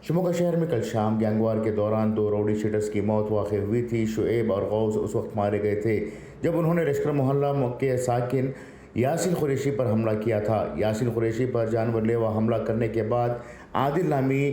शिमोगा शहर में कल शाम गैंगवार के दौरान दो राउडी शीटर्स की मौत वाक़ हुई थी। शुएब और गौस उस वक्त मारे गए थे जब उन्होंने लश्कर मोहल्ला के साकिन यासिन कुरैशी पर हमला किया था। यासिन कुरैशी पर जानवरलेवा हमला करने के बाद आदिल नामी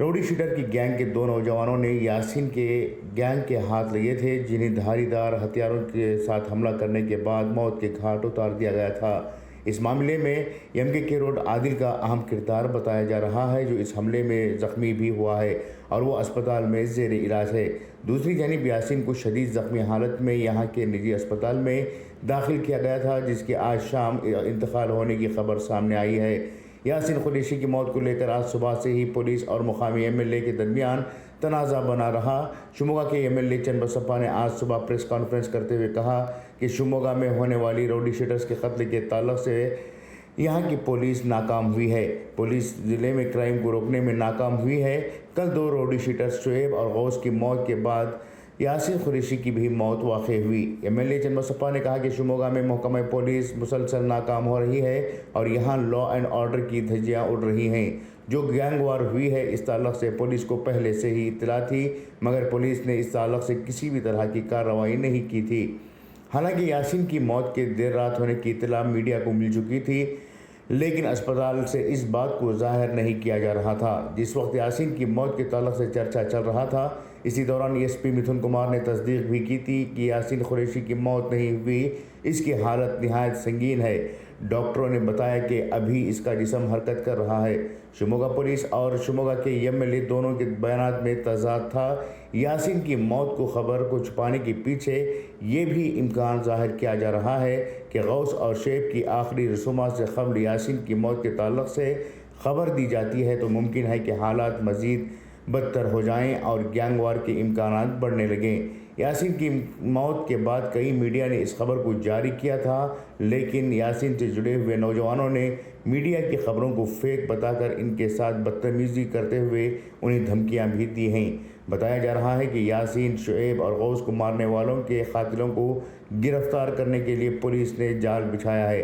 राउडी शीटर की गैंग के दो नौजवानों ने यासिन के गैंग के हाथ लिए थे, जिन्हें धारीदार हथियारों के साथ हमला करने के बाद मौत के घाट उतार दिया गया था। इस मामले में MKK रोड आदिल का अहम किरदार बताया जा रहा है, जो इस हमले में ज़ख्मी भी हुआ है और वो अस्पताल में ज़ेर इलाज है। दूसरी जानिब यासिन को शदीद ज़ख्मी हालत में यहाँ के निजी अस्पताल में दाखिल किया गया था, जिसके आज शाम इंतकाल होने की खबर सामने आई है। यासिन कुरैशी की मौत को लेकर आज सुबह से ही पुलिस और मुकामी MLA के दरमियान तनाज़ा बना रहा। शिमोगा के MLA चंद बसप्पा ने आज सुबह प्रेस कॉन्फ्रेंस करते हुए कहा कि शिमोगा में होने वाली राउडी शीटर्स के कत्ल के ताल्लुक से यहाँ की पुलिस नाकाम हुई है। पुलिस ज़िले में क्राइम को रोकने में नाकाम हुई है। कल दो राउडी शीटर्स शुएब और गौस की मौत के बाद यासिन कुरैशी की भी मौत वाक़ हुई। MLA चंद बसप्पा ने कहा कि शिमोगा में महकमा पुलिस मुसलसल नाकाम हो रही है और यहाँ लॉ एंड ऑर्डर की धज्जियाँ उड़ रही हैं। जो गैंगवार हुई है, इस ताल्लुक से पुलिस को पहले से ही इत्तला थी, मगर पुलिस ने इस ताल्लुक से किसी भी तरह की कार्रवाई नहीं की थी। हालांकि यासिन की मौत के देर रात होने की इत्तला मीडिया को मिल चुकी थी, लेकिन अस्पताल से इस बात को जाहिर नहीं किया जा रहा था। जिस वक्त यासिन की मौत के ताल्लुक से चर्चा चल रहा था, इसी दौरान SP मिथुन कुमार ने तस्दीक भी की थी कि यासिन कुरैशी की मौत नहीं हुई, इसकी हालत निहायत संगीन है। डॉक्टरों ने बताया कि अभी इसका जिस्म हरकत कर रहा है। शिमोगा पुलिस और शिमोगा के MLA दोनों के बयानात में तजाद था। यासिन की मौत को खबर को छुपाने के पीछे ये भी इम्कान ज़ाहिर किया जा रहा है कि गौस और शेब की आखिरी रसूमात से कबल यासिन की मौत के ताल्लुक से खबर दी जाती है तो मुमकिन है कि हालात मज़ीद बदतर हो जाएं और गैंगवार के इम्कानात बढ़ने लगें। यासिन की मौत के बाद कई मीडिया ने इस खबर को जारी किया था, लेकिन यासिन से जुड़े हुए नौजवानों ने मीडिया की खबरों को फेक बताकर इनके साथ बदतमीज़ी करते हुए उन्हें धमकियां भी दी हैं। बताया जा रहा है कि यासिन, शुएब और गौस को मारने वालों के कातिलों को गिरफ्तार करने के लिए पुलिस ने जाल बिछाया है।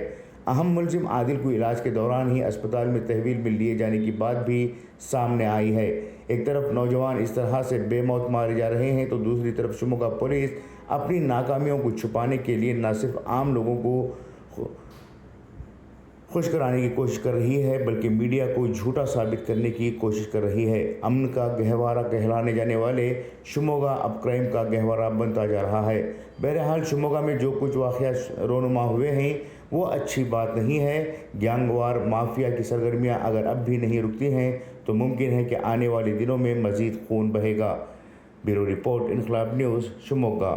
अहम मुलजिम आदिल को इलाज के दौरान ही अस्पताल में तहवील में लिए जाने की बात भी सामने आई है। एक तरफ नौजवान इस तरह से बेमौत मारे जा रहे हैं, तो दूसरी तरफ शिमोगा पुलिस अपनी नाकामियों को छुपाने के लिए न सिर्फ आम लोगों को खुश कराने की कोशिश कर रही है, बल्कि मीडिया को झूठा साबित करने की कोशिश कर रही है। अमन का गहवारा कहलाने जाने वाले शिमोगा अब क्राइम का गहवारा बनता जा रहा है। बहरहाल शिमोगा में जो कुछ वाक़यात रोनुमा हुए हैं वो अच्छी बात नहीं है। गैंगवार माफिया की सरगर्मियां अगर अब भी नहीं रुकती हैं तो मुमकिन है कि आने वाले दिनों में मज़ीद खून बहेगा। ब्यूरो रिपोर्ट, इनकलाब न्यूज़, शिमोगा।